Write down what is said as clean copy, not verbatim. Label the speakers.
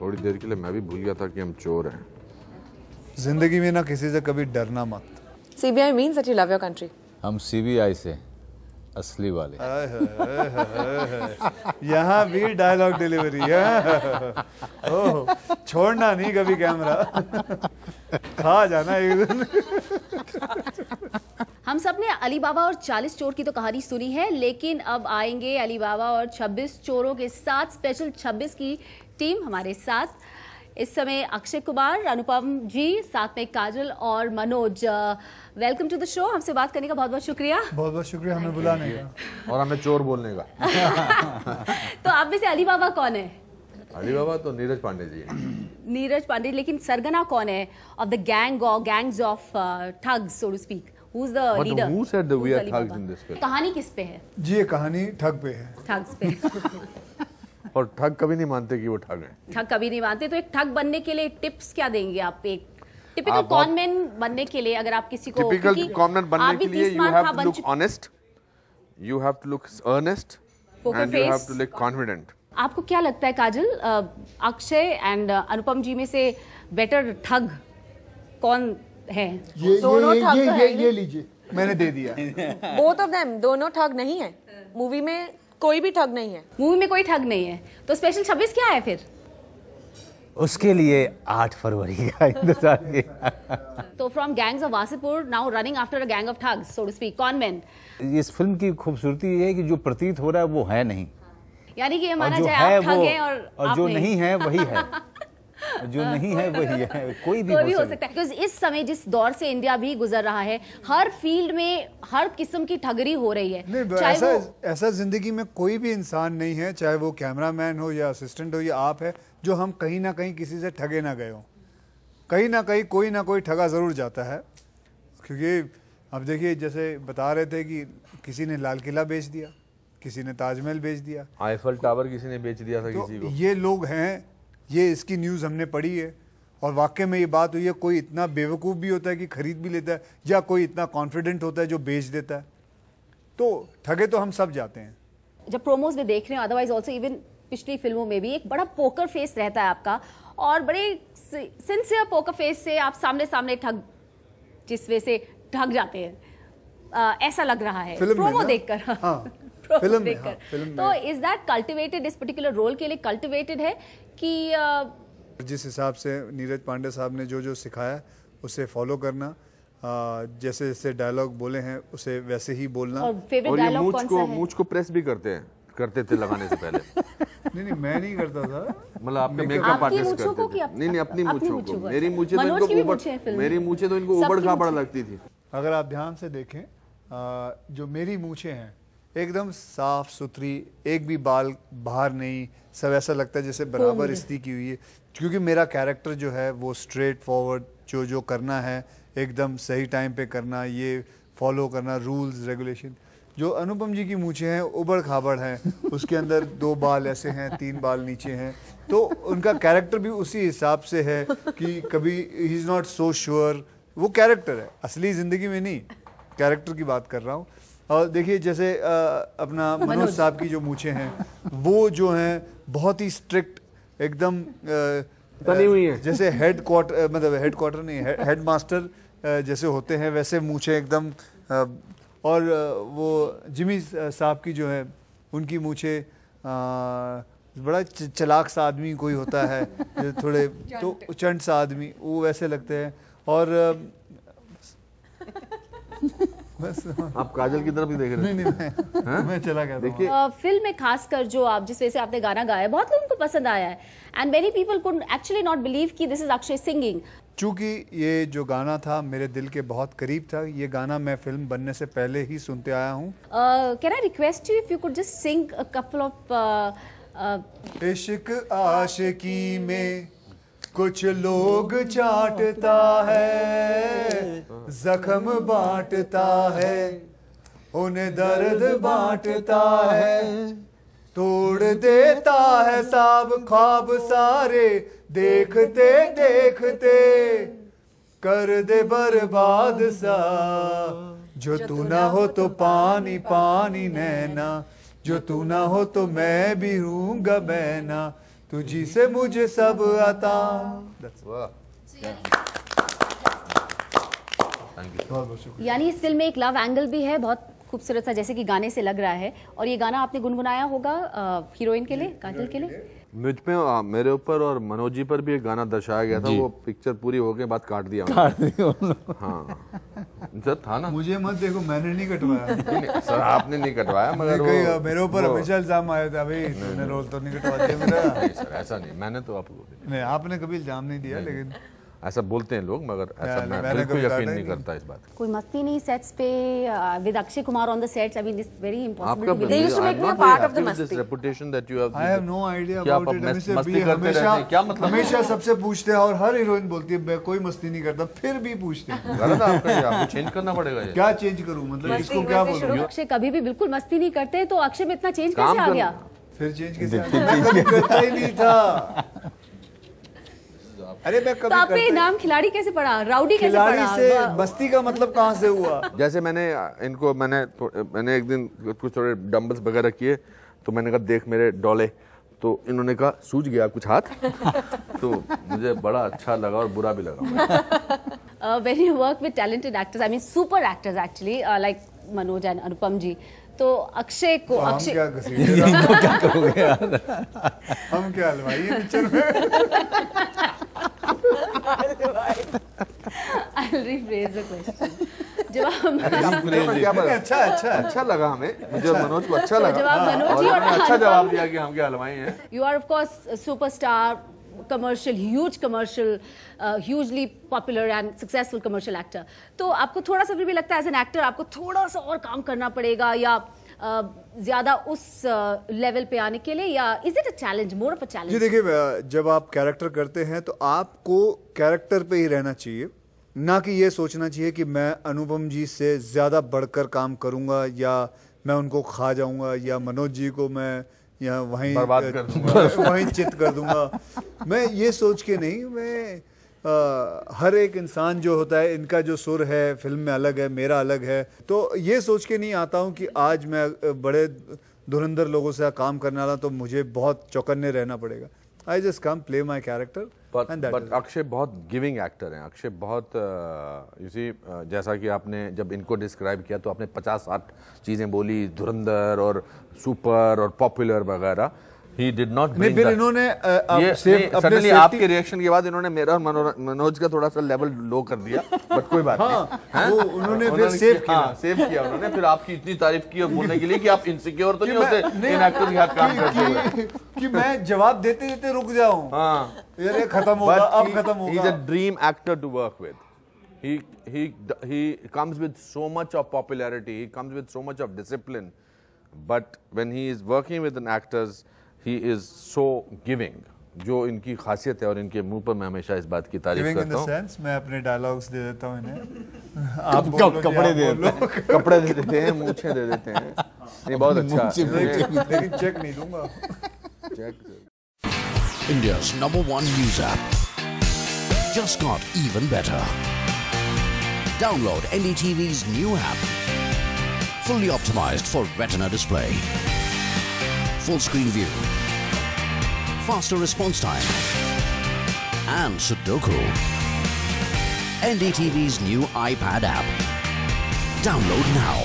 Speaker 1: थोड़ी देर के लिए मैं भी भूल गया था कि हम चोर हैं।
Speaker 2: जिंदगी में ना किसी से कभी डरना मत।
Speaker 3: CBI means that you love your country.
Speaker 4: हम CBI से असली वाले।
Speaker 2: यहाँ भी डायलॉग डिलीवरी है। ओह, छोड़ना नहीं कभी कैमरा, खा जाना एक दिन।
Speaker 5: हम सब ने अली बाबा और 40 चोर की तो कहानी सुनी है, लेकिन अब आएंगे अली बाबा और 26 चोरों के साथ। स्पेशल 26 की टीम हमारे साथ इस समय अक्षय कुमार, अनुपम जी, साथ में काजल और Manoj. Welcome to the show. हमसे बात करने का बहुत बहुत शुक्रिया।
Speaker 2: बहुत बहुत शुक्रिया हमें बुलाने का
Speaker 1: और हमें चोर बोलने का।
Speaker 5: तो आप में से अली बाबा कौन है?
Speaker 1: अली बाबा तो नीरज पांडे जी हैं।
Speaker 5: नीरज पांडे, लेकिन सरगना कौन है of the gangs of thugs, so to speak? Who's the leader?
Speaker 1: Who said that we are thugs in this film?
Speaker 5: कहानी किस पे है?
Speaker 2: जी, ये कहानी ठग पे है।
Speaker 5: ठग्स पे।
Speaker 1: और ठग कभी नहीं मानते कि वो ठग हैं।
Speaker 5: ठग कभी नहीं मानते। तो एक ठग बनने के लिए टिप्स क्या देंगे आप? एक टिपिकल कॉनमैन बनने के लिए अगर आप किसी को,
Speaker 1: टिपिकल कॉनमैन बनने के लिए you have to look honest, you have to look earnest, and you have to look confident.
Speaker 5: आपको क्या लगता है काजल, अक्षय एंड अनुपम जी में से बेटर ठग कौन है?
Speaker 2: ये लीजिए, मैंने दे दिया।
Speaker 3: Both of them, दोनों ठग नहीं है। मूवी में कोई भी ठग नहीं है।
Speaker 5: मूवी में कोई ठग नहीं है। तो स्पेशल 26 क्या है फिर?
Speaker 4: उसके लिए 8 फरवरी का इंतजार किया।
Speaker 5: तो from gangs of Wasseypur now running after a gang of thugs, so to speak, conman.
Speaker 4: इस फिल्म की खूबसूरती ये है कि जो प्रतीत हो रहा है वो है नहीं,
Speaker 5: यानी कि ये माना
Speaker 4: और जो
Speaker 5: जाए
Speaker 4: है
Speaker 5: आप ठग
Speaker 4: वो,
Speaker 5: हैं और
Speaker 4: जो नहीं है वही है। जो नहीं है वही है। कोई भी
Speaker 5: हो सकता है। बिकॉज़ इस समय जिस दौर से इंडिया भी गुजर रहा है, हर फील्ड में हर किस्म की ठगरी हो रही है।
Speaker 2: नहीं, ऐसा जिंदगी में कोई भी इंसान नहीं है, चाहे वो कैमरामैन हो या असिस्टेंट हो या आप है, जो हम कहीं ना कहीं किसी से ठगे ना गए हो। कहीं ना कहीं कोई ना कोई ठगा जरूर जाता है। क्योंकि अब देखिए, जैसे बता रहे थे कि किसी ने लाल किला बेच दिया, किसी ने ताजमहल बेच दिया,
Speaker 1: आईफल टावर किसी ने बेच दिया था किसी को।
Speaker 2: ये लोग हैं, ये इसकी न्यूज़ हमने पढ़ी है और वाकई में ये बात हुई है। कोई इतना बेवकूफ़ भी होता है कि खरीद भी लेता है, या कोई इतना कॉन्फिडेंट होता है जो बेच देता है। तो ठगे तो हम सब जाते हैं।
Speaker 5: जब प्रोमोज में देख रहे हैं, अदरवाइज ऑल्सो इवन पिछली फिल्मों में भी एक बड़ा पोकर फेस रहता है आपका, और बड़े सिंसियर पोकर फेस से आप सामने सामने ठग, जिस वे से ठग जाते हैं, ऐसा लग रहा है प्रोमो देखकर।
Speaker 2: फिल्म देखकर।
Speaker 5: तो इज दैट कल्टिवेटेड, इस पर्टिकुलर रोल के लिए कल्टिवेटेड है कि
Speaker 2: जिस हिसाब से नीरज पांडे साहब ने जो सिखाया उसे फॉलो करना, जैसे जैसे डायलॉग बोले हैं उसे वैसे ही बोलना।
Speaker 5: और ये
Speaker 1: मूंछ को प्रेस भी करते थे लगाने से पहले।
Speaker 2: नहीं, मैं नहीं करता था।
Speaker 1: मतलब आपके मेकअप आर्टिस्ट करते थे। नहीं, अपनी मूंछों को। मेरी मूंछें तो इनको ऊबड़ खाबड़ लगती थी।
Speaker 2: अगर आप ध्यान से देखें, जो मेरी मूंछें हैं एकदम साफ सुथरी, एक भी बाल बाहर नहीं, सब ऐसा लगता है जैसे बराबर इस्त्री की हुई है। क्योंकि मेरा कैरेक्टर जो है वो स्ट्रेट फॉरवर्ड, जो करना है एकदम सही टाइम पे करना, ये फॉलो करना रूल्स रेगुलेशन। जो अनुपम जी की मूंछें हैं उबड़ खाबड़ हैं, उसके अंदर 2 बाल ऐसे हैं, 3 बाल नीचे हैं, तो उनका कैरेक्टर भी उसी हिसाब से है कि कभी he is not so sure. वो कैरेक्टर है, असली ज़िंदगी में नहीं, कैरेक्टर की बात कर रहा हूँ। और देखिए, जैसे अपना मनोज साहब की जो मूंछें हैं वो जो हैं बहुत ही स्ट्रिक्ट, एकदम
Speaker 1: बनी हुई है,
Speaker 2: जैसे हेडक्वार्टर नहीं, हेड मास्टर जैसे होते हैं वैसे मूंछें एकदम। और वो जिमी साहब की जो है उनकी मूंछें, बड़ा चलाक सा आदमी कोई होता है, थोड़े तो चंट सा आदमी, वो वैसे लगते हैं। और बस
Speaker 1: आप काजल की तरफ ही देख रहे हैं।
Speaker 2: नहीं, मैं चला गया।
Speaker 1: देखिए,
Speaker 5: फिल्म में खासकर जो आप जिस वजह से आपने गाना गाया, बहुत लोगों को पसंद आया है, and many people could actually not believe कि दिस इज अक्षय सिंगिंग।
Speaker 2: चूंकि ये जो गाना था मेरे दिल के बहुत करीब था, ये गाना मैं फिल्म बनने से पहले ही सुनते आया हूँ।
Speaker 5: Can I request you if you could just sing a couple of.
Speaker 2: इश्क आशिकी में कुछ लोग चाटता है, जख्म बांटता है, उन्हें दर्द बांटता है, तोड़ देता है सब ख्वाब सारे, देखते देखते कर दे बर्बाद सा। जो तू ना हो तो पानी पानी नैना, जो तू ना हो तो मैं भी हूँगा बहना, तुझी से मुझे सब आता।
Speaker 1: वाह,
Speaker 5: यानी इस फिल्म में एक लव एंगल भी है बहुत खूबसूरत सा, जैसे कि गाने से लग रहा है। और ये गाना आपने गुनगुनाया होगा हीरोइन के लिए, काजल के लिए।
Speaker 1: मुझ पे, मेरे ऊपर और मनोज जी पर भी एक गाना दर्शाया गया था, वो पिक्चर पूरी हो गई, बाद काट दिया हाँ सर था ना।
Speaker 2: मुझे मत देखो, मैंने नहीं कटवाया।
Speaker 1: नहीं, सर आपने नहीं कटवाया, मगर वो
Speaker 2: मेरे ऊपर हमेशा इल्जाम आया था, भाई तूने रोल तो नहीं कटवा दिया मेरा।
Speaker 1: नहीं सर, ऐसा नहीं, मैंने तो आपको
Speaker 2: नहीं, आपने कभी इल्जाम नहीं दिया, लेकिन
Speaker 1: ऐसा बोलते हैं लोग, मगर ऐसा मैं बिल्कुल यकीन नहीं करता इस बात।
Speaker 5: कोई मस्ती नहीं सेट्स पे with Akshay Kumar on the sets? I mean it's very impossible to
Speaker 3: They used to make me a part of the masti.
Speaker 1: reputation that you have.
Speaker 2: I have no idea
Speaker 1: क्या
Speaker 2: about
Speaker 1: आप
Speaker 2: it.
Speaker 1: मस्ती
Speaker 2: हमेशा
Speaker 1: करते रहते हैं, क्या मतलब?
Speaker 2: हमेशा सबसे पूछते हैं, और हर हीरोइन बोलती है मैं कोई मस्ती नहीं करता, फिर भी पूछते हैं।
Speaker 1: गलत है आपका, आपको चेंज करना पड़ेगा ये।
Speaker 2: क्या चेंज करूं, मतलब इसको क्या बोलूं?
Speaker 5: अक्षय कभी भी बिल्कुल मस्ती नहीं करते, तो अक्षय में इतना चेंज कैसे आ गया?
Speaker 2: फिर चेंज कैसे आ गया? मैं कभी करता ही नहीं था। अरे मैं कभी
Speaker 5: तो आप ये नाम खिलाड़ी कैसे पड़ा, राउडी कैसे
Speaker 2: खिलाड़ी
Speaker 5: पड़ा?
Speaker 2: से मस्ती का मतलब कहाँ से हुआ?
Speaker 1: जैसे मैंने एक दिन कुछ थोड़े डंबल्स वगैरह किए, तो मैंने कहा देख मेरे डोले, तो इन्होंने कहा सूझ गया कुछ हाथ। तो मुझे बड़ा अच्छा लगा और बुरा भी लगा।
Speaker 5: When you work with talented actors, I mean super actors actually, like Manoj and Anupam ji, तो अक्षय को
Speaker 2: हम
Speaker 5: अक्षय
Speaker 2: क्या घसीटेगा?
Speaker 4: क्या करोगे यार?
Speaker 2: हम क्या हलवाई है पिक्चर में?
Speaker 5: I'll rephrase the question. जब हम
Speaker 1: अच्छा लगा हमें, मुझे मनोज को अच्छा लगा,
Speaker 5: जवाब मनोज जी
Speaker 1: और
Speaker 5: और
Speaker 1: उन्होंने अच्छा जवाब दिया कि हम क्या हलवाई हैं।
Speaker 5: You are of course a superstar, huge commercial, hugely popular and successful commercial actor. तो आपको थोड़ा सा भी लगता है एज एन एक्टर आपको थोड़ा सा और काम करना पड़ेगा, या ज्यादा उस लेवल पे आने के लिए, या is it a challenge, more of a challenge?
Speaker 2: जी देखिए, जब आप कैरेक्टर करते हैं तो आपको कैरेक्टर पे ही रहना चाहिए, ना कि ये सोचना चाहिए कि मैं अनुपम जी से ज्यादा बढ़कर काम करूंगा, या मैं उनको खा जाऊंगा, या मनोज जी को मैं या वहीं
Speaker 1: बर्बाद कर दूंगा,
Speaker 2: वहीं चित कर दूंगा। मैं ये सोच के नहीं, मैं हर एक इंसान जो होता है, इनका जो सुर है फिल्म में अलग है, मेरा अलग है, तो ये सोच के नहीं आता हूँ कि आज मैं बड़े धुरंधर लोगों से काम करने वाला, तो मुझे बहुत चौकन्ने रहना पड़ेगा। I just come play my character.
Speaker 1: But Akshay बहुत गिविंग एक्टर हैं, अक्षय बहुत जैसा कि आपने जब इनको डिस्क्राइब किया तो आपने 50-60 चीजें बोली, धुरंधर और सुपर और पॉपुलर वगैरह। He did not bring that.
Speaker 2: इन्होंने
Speaker 1: सडनली आपके रिएक्शन के बाद इन्होंने मेरा और मनोज का थोड़ा सा लेवल लो कर दिया, बट कोई बात नहीं।
Speaker 2: वो उन्होंने फिर सेव
Speaker 1: किया उन्होंने, फिर आपकी इतनी तारीफ की और बोलने के लिए कि आप इनसिक्योर तो नहीं होते इन एक्टर्स के साथ काम करते हुए
Speaker 2: कि मैं जवाब देते देते रुक जाऊं।
Speaker 1: हाँ,
Speaker 2: ये खत्म होगा, अब खत्म होगा।
Speaker 1: He's a dream actor to work with. He comes with so much of popularity. He comes with so much of discipline. But when he is working with an actors, he is so giving. जो इनकी खासियत है और इनके मुंह पर मैं हमेशा इस बात की तारीफ करता हूँ।
Speaker 2: मैं अपने डायलॉग्स दे देता हूँ इन्हें।
Speaker 4: आप कपड़े दे देते हैं,
Speaker 1: कपड़े दे देते हैं, मूछें दे देते हैं। नहीं, बहुत अच्छा,
Speaker 2: लेकिन चेक नहीं दूंगा।
Speaker 6: India's #1 news app just got even better. Download NDTV's new app. Fully optimized for Retina display. Full screen view. Faster response time. And Sudoku. NDTV's new iPad app. Download now.